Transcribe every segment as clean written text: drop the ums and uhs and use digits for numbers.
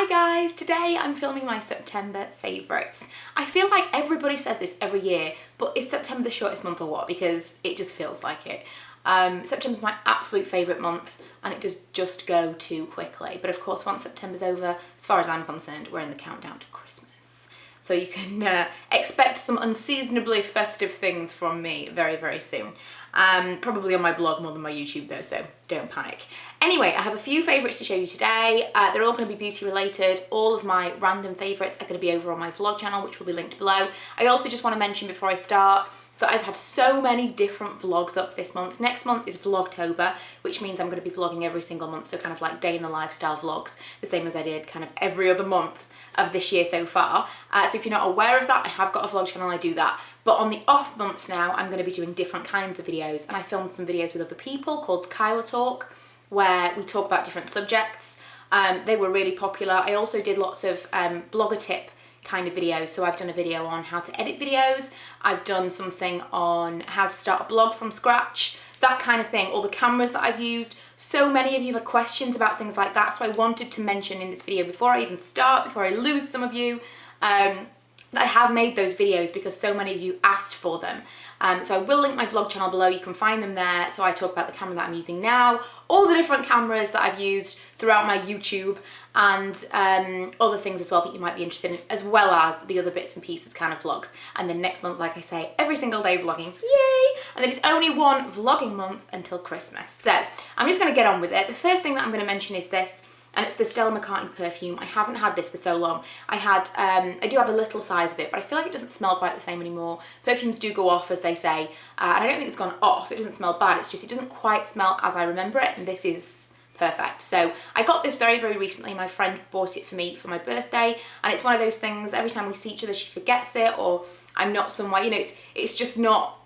Hi guys, today I'm filming my September favourites. I feel like everybody says this every year, but is September the shortest month or what? Because it just feels like it. September's my absolute favourite month and it does just go too quickly. But of course, once September's over, as far as I'm concerned, we're in the countdown to Christmas. So you can expect some unseasonably festive things from me very, very soon. Probably on my blog more than my YouTube though, so don't panic. Anyway, I have a few favourites to show you today. They're all going to be beauty related. All of my random favourites are going to be over on my vlog channel, which will be linked below. I also just want to mention before I start that I've had so many different vlogs up this month. Next month is Vlogtober, which means I'm going to be vlogging every single month, so kind of like day in the lifestyle vlogs, the same as I did kind of every other month of this year so far. So if you're not aware of that, I have got a vlog channel, I do that. But on the off months now, I'm going to be doing different kinds of videos, and I filmed some videos with other people called Kyla Talk, where we talk about different subjects. They were really popular. I also did lots of blogger tip kind of videos. So I've done a video on how to edit videos. I've done something on how to start a blog from scratch, that kind of thing, all the cameras that I've used. So many of you had questions about things like that. So I wanted to mention in this video before I even start, before I lose some of you, that I have made those videos because so many of you asked for them. So I will link my vlog channel below, you can find them there. So I talk about the camera that I'm using now, all the different cameras that I've used throughout my YouTube, and other things as well that you might be interested in, as well as the other bits and pieces kind of vlogs. And then next month, like I say, every single day vlogging, yay! And then it's only one vlogging month until Christmas. So I'm just gonna get on with it. The first thing that I'm gonna mention is this, and it's the Stella McCartney perfume. I haven't had this for so long. I do have a little size of it, but I feel like it doesn't smell quite the same anymore. Perfumes do go off, as they say, and I don't think it's gone off. It doesn't smell bad, it's just it doesn't quite smell as I remember it, and this is perfect. So I got this very, very recently. My friend bought it for me for my birthday, and it's one of those things, every time we see each other, she forgets it, or I'm not somewhere, you know, it's just not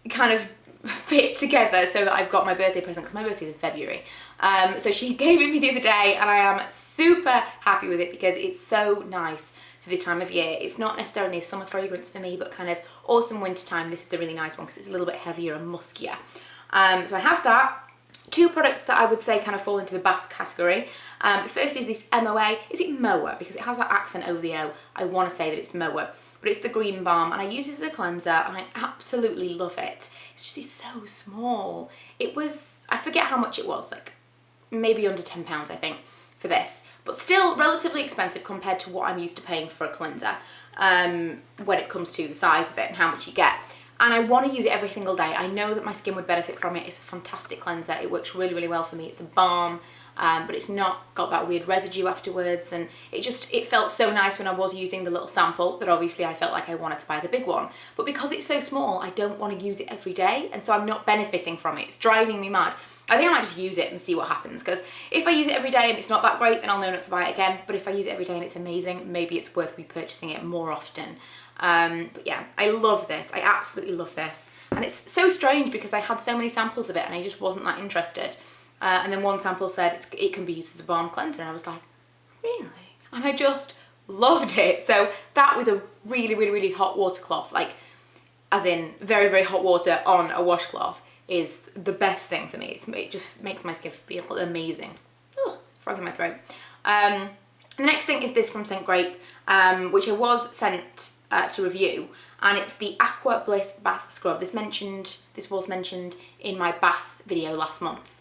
kind of fit together so that I've got my birthday present, because my birthday's in February. So she gave it me the other day, and I am super happy with it because it's so nice for this time of year. It's not necessarily a summer fragrance for me, but kind of autumn, winter time, this is a really nice one because it's a little bit heavier and muskier. So I have that. Two products that I would say kind of fall into the bath category. The first is this MOA. Is it Moa? Because it has that accent over the O. I want to say that it's Moa. But it's the green balm, and I use this as a cleanser, and I absolutely love it. It's just, it's so small. It was, I forget how much it was, like maybe under £10 I think for this, but still relatively expensive compared to what I'm used to paying for a cleanser when it comes to the size of it and how much you get. And I want to use it every single day. I know that my skin would benefit from it. It's a fantastic cleanser. It works really, really well for me. It's a balm, but it's not got that weird residue afterwards. And it felt so nice when I was using the little sample that obviously I felt like I wanted to buy the big one. But because it's so small, I don't want to use it every day. And so I'm not benefiting from it. It's driving me mad. I think I might just use it and see what happens, because if I use it every day and it's not that great, then I'll know not to buy it again. But if I use it every day and it's amazing, maybe it's worth repurchasing it more often. But yeah, I love this. I absolutely love this. And it's so strange because I had so many samples of it and I just wasn't that interested. And then one sample said it can be used as a balm cleanser, and I was like, really? And I just loved it. So that with a really, really, really hot water cloth, like as in very, very hot water on a washcloth, is the best thing for me. It just makes my skin feel amazing. Oh, frog in my throat. The next thing is this from St. Grape, which I was sent to review, and it's the Aqua Bliss Bath Scrub. This was mentioned in my bath video last month.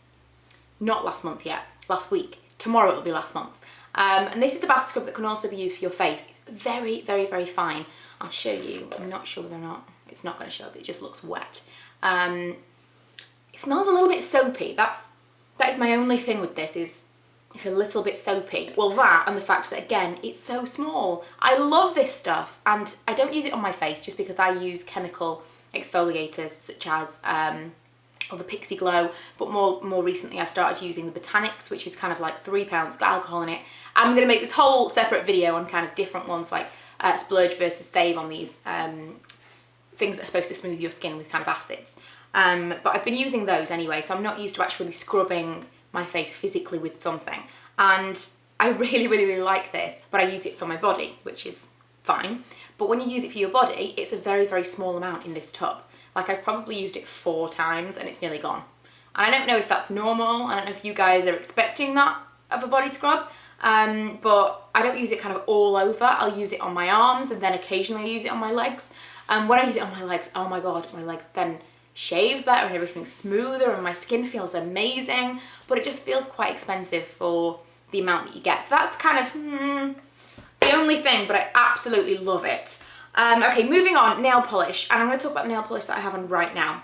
Not last month yet, last week. Tomorrow it'll be last month. And this is a bath scrub that can also be used for your face. It's very, very, very fine. I'll show you. I'm not sure whether or not it's not going to show up. It just looks wet. It smells a little bit soapy. That is my only thing with this, is it's a little bit soapy. Well, that and the fact that, again, it's so small. I love this stuff, and I don't use it on my face just because I use chemical exfoliators such as or the Pixie Glow, but more recently I've started using the Botanics, which is kind of like £3, got alcohol in it. I'm going to make this whole separate video on kind of different ones, like splurge versus save on these things that are supposed to smooth your skin with kind of acids. But I've been using those anyway, so I'm not used to actually scrubbing my face physically with something. And I really, really, really like this, but I use it for my body, which is fine. But when you use it for your body, it's a very, very small amount in this tub. Like, I've probably used it 4 times and it's nearly gone. And I don't know if that's normal. I don't know if you guys are expecting that of a body scrub. but I don't use it kind of all over. I'll use it on my arms, and then occasionally I use it on my legs. And when I use it on my legs, oh my god, my legs then shave better and everything's smoother and my skin feels amazing, but it just feels quite expensive for the amount that you get. So that's kind of the only thing, but I absolutely love it. Okay, moving on, nail polish, and I'm going to talk about the nail polish that I have on right now.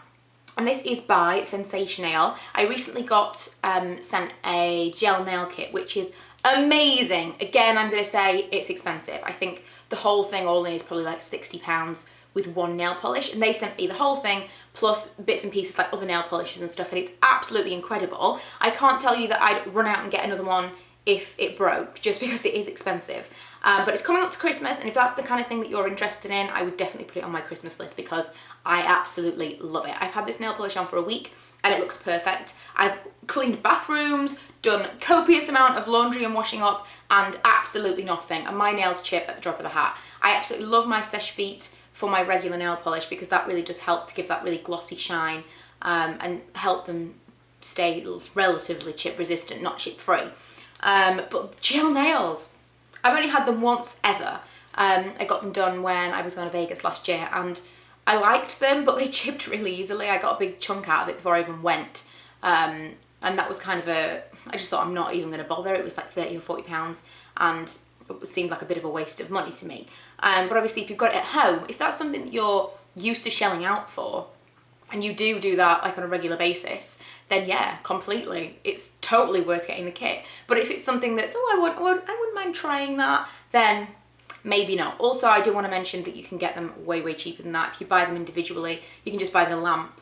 And this is by Sensationale. I recently got sent a gel nail kit, which is amazing. Again, I'm going to say it's expensive. I think the whole thing all in is probably like £60 with one nail polish, and they sent me the whole thing plus bits and pieces like other nail polishes and stuff, and it's absolutely incredible. I can't tell you that I'd run out and get another one if it broke, just because it is expensive. But it's coming up to Christmas, and if that's the kind of thing that you're interested in, I would definitely put it on my Christmas list because I absolutely love it. I've had this nail polish on for a week and it looks perfect. I've cleaned bathrooms, done copious amount of laundry and washing up, and absolutely nothing. And my nails chip at the drop of the hat. I absolutely love my Seche Vite for my regular nail polish because that really does help to give that really glossy shine and help them stay relatively chip resistant, not chip free. But gel nails, I've only had them once ever. I got them done when I was going to Vegas last year, and I liked them, but they chipped really easily. I got a big chunk out of it before I even went. And that was kind of I just thought I'm not even going to bother. It was like 30 or 40 pounds, and it seemed like a bit of a waste of money to me. But obviously if you've got it at home, if that's something that you're used to shelling out for, and you do that like on a regular basis, then yeah, completely. It's totally worth getting the kit. But if it's something that's, I wouldn't mind trying that, then maybe not. Also, I do want to mention that you can get them way, way cheaper than that. If you buy them individually, you can just buy the lamp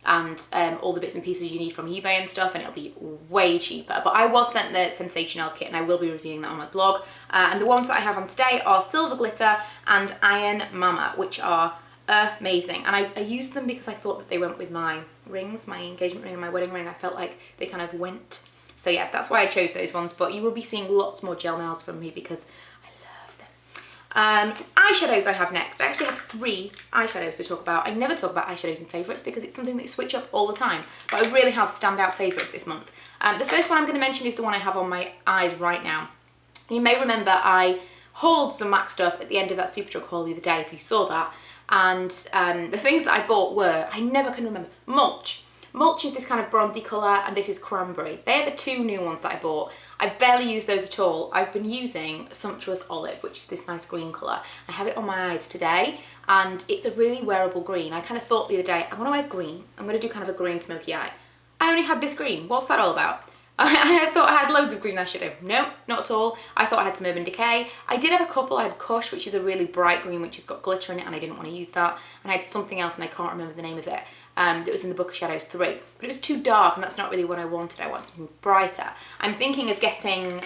and all the bits and pieces you need from eBay and stuff, and it'll be way cheaper. But I was sent the Sensationale kit, and I will be reviewing that on my blog. And the ones that I have on today are Silver Glitter and Iron Mama, which are amazing. And I used them because I thought that they went with my rings, my engagement ring and my wedding ring. I felt like they kind of went. So yeah, that's why I chose those ones. But you will be seeing lots more gel nails from me because eyeshadows I have next. I actually have 3 eyeshadows to talk about. I never talk about eyeshadows and favourites because it's something that you switch up all the time, but I really have standout favourites this month. The first one I'm going to mention is the one I have on my eyes right now. You may remember I hauled some MAC stuff at the end of that Superdrug haul the other day, if you saw that, and the things that I bought were, I never can remember, mulch. Mulch is this kind of bronzy colour, and this is cranberry. They're the 2 new ones that I bought. I barely use those at all. I've been using Sumptuous Olive, which is this nice green colour. I have it on my eyes today, and it's a really wearable green. I kind of thought the other day, I want to wear green. I'm going to do kind of a green smoky eye. I only had this green. What's that all about? I thought I had loads of green eyeshadow. No, not at all. I thought I had some Urban Decay. I did have a couple. I had Kush, which is a really bright green, which has got glitter in it, and I didn't want to use that. And I had something else, and I can't remember the name of it. That was in the Book of Shadows 3. But it was too dark, and that's not really what I wanted. I wanted something brighter. I'm thinking of getting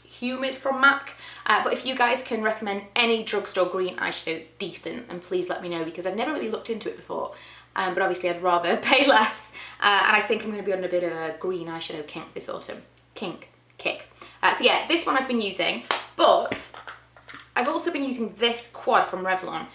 Humid from MAC. But if you guys can recommend any drugstore green eyeshadow that's decent, then please let me know, because I've never really looked into it before. But obviously I'd rather pay less. And I think I'm going to be on a bit of a green eyeshadow kink this autumn. Kick. So yeah, this one I've been using, but I've also been using this quad from Revlon,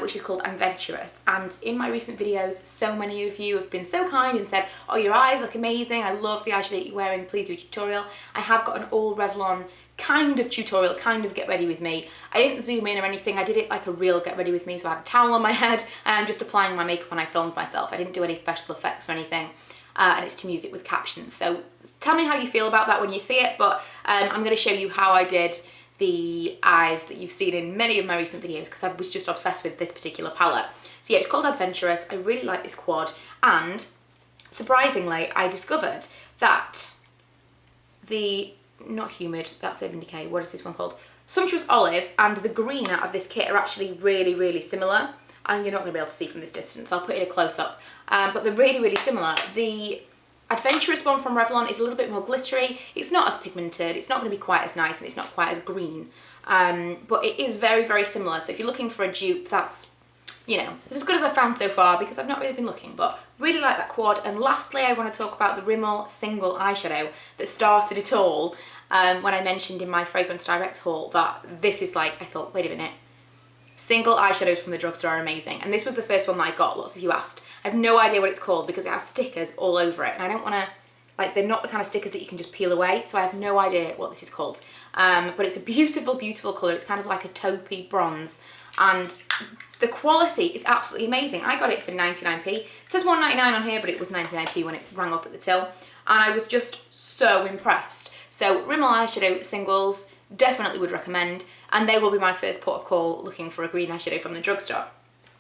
which is called Adventurous. And in my recent videos, so many of you have been so kind and said, oh, your eyes look amazing, I love the eyeshadow that you're wearing, please do a tutorial. I have got an all Revlon kind of tutorial, kind of get ready with me. I didn't zoom in or anything, I did it like a real get ready with me, so I had a towel on my head and I'm just applying my makeup when I filmed myself. I didn't do any special effects or anything, and it's to music with captions. So tell me how you feel about that when you see it, but I'm going to show you how I did the eyes that you've seen in many of my recent videos, because I was just obsessed with this particular palette. So yeah, it's called Adventurous. I really like this quad, and surprisingly I discovered that the not Humid, that's Urban Decay, what is this one called? Sumptuous Olive and the green out of this kit are actually really, really similar. And you're not going to be able to see from this distance, I'll put it in a close-up. But they're really, really similar. The Adventurous one from Revlon is a little bit more glittery. It's not as pigmented, it's not going to be quite as nice, and it's not quite as green. But it is very, very similar. So if you're looking for a dupe, that's, you know, it's as good as I've found so far, because I've not really been looking, but really like that quad. And lastly, I want to talk about the Rimmel single eyeshadow that started it all, when I mentioned in my Fragrance Direct haul that this is like, I thought, wait a minute, single eyeshadows from the drugstore are amazing. And this was the first one that I got, lots of you asked. I have no idea what it's called because it has stickers all over it, and I don't want to Like, they're not the kind of stickers that you can just peel away, so I have no idea what this is called. But it's a beautiful, beautiful colour. It's kind of like a taupey bronze, and the quality is absolutely amazing. I got it for 99p. It says £1.99 on here, but it was 99p when it rang up at the till, and I was just so impressed. So Rimmel eyeshadow singles, definitely would recommend, and they will be my first port of call looking for a green eyeshadow from the drugstore.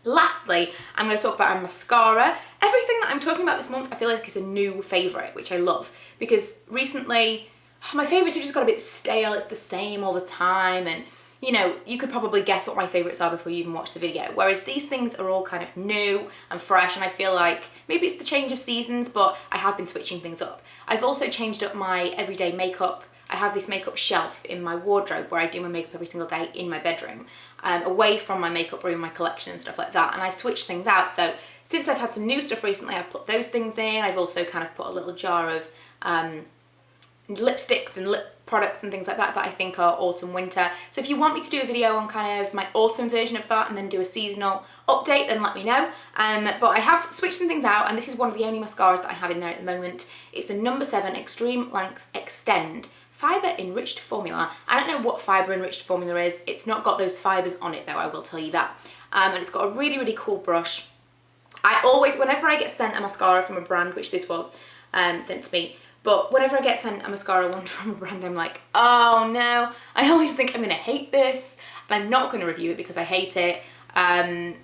Lastly, I'm going to talk about a mascara. Everything that I'm talking about this month I feel like is a new favourite, which I love, because recently my favourites have just got a bit stale. It's the same all the time, and you know, you could probably guess what my favourites are before you even watch the video, whereas these things are all kind of new and fresh, and I feel like maybe it's the change of seasons, but I have been switching things up. I've also changed up my everyday makeup. I have this makeup shelf in my wardrobe where I do my makeup every single day in my bedroom, away from my makeup room, my collection and stuff like that, and I switch things out. So since I've had some new stuff recently, I've put those things in. I've also kind of put a little jar of lipsticks and lip products and things like that that I think are autumn winter. So if you want me to do a video on kind of my autumn version of that and then do a seasonal update, then let me know. But I have switched some things out, and this is one of the only mascaras that I have in there at the moment. It's the No. 7 Extreme Length Extend Fibre Enriched Formula. I don't know what fibre enriched formula is. It's not got those fibres on it though, I will tell you that. And it's got a really, really cool brush. I always, whenever I get sent a mascara from a brand, which this was sent to me, but whenever I get sent a mascara one from a brand, I'm like, oh no, I always think I'm gonna hate this, and I'm not gonna review it because I hate it,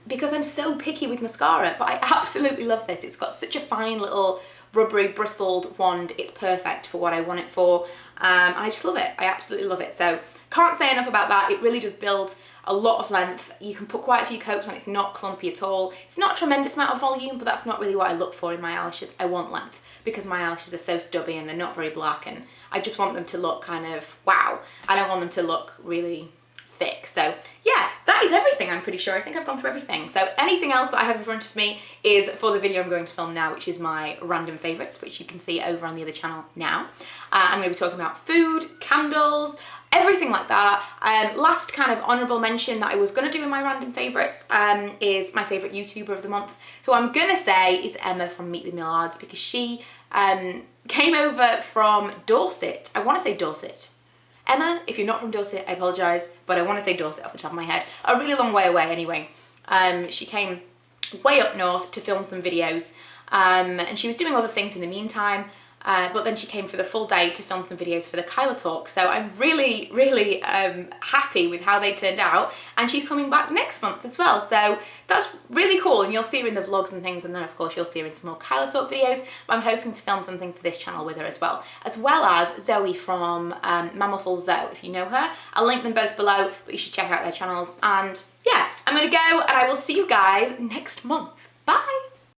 because I'm so picky with mascara, but I absolutely love this. It's got such a fine little rubbery bristled wand. It's perfect for what I want it for, and I just love it. I absolutely love it. So can't say enough about that. It really does build a lot of length. You can put quite a few coats on. It's not clumpy at all. It's not a tremendous amount of volume, but that's not really what I look for in my eyelashes. I want length because my eyelashes are so stubby and they're not very black, and I just want them to look kind of wow. I don't want them to look really thick. So yeah, that is everything, I'm pretty sure. I think I've gone through everything. So anything else that I have in front of me is for the video I'm going to film now, which is my random favourites, which you can see over on the other channel now. I'm going to be talking about food, candles, everything like that. Last kind of honourable mention that I was going to do in my random favourites is my favourite YouTuber of the month, who I'm going to say is Emma from Meet the Millards, because she came over from Dorset. I want to say Dorset. Emma, if you're not from Dorset, I apologise, but I want to say Dorset off the top of my head. A really long way away anyway. She came way up north to film some videos, and she was doing other things in the meantime, but then she came for the full day to film some videos for the Kyla Talk. So I'm really, really happy with how they turned out, and she's coming back next month as well. So that's really cool, and you'll see her in the vlogs and things, and then of course you'll see her in some more Kyla Talk videos, but I'm hoping to film something for this channel with her as well as Zoe from Mammalful Zoe, if you know her. I'll link them both below, but you should check out their channels. And yeah, I'm gonna go, and I will see you guys next month. Bye!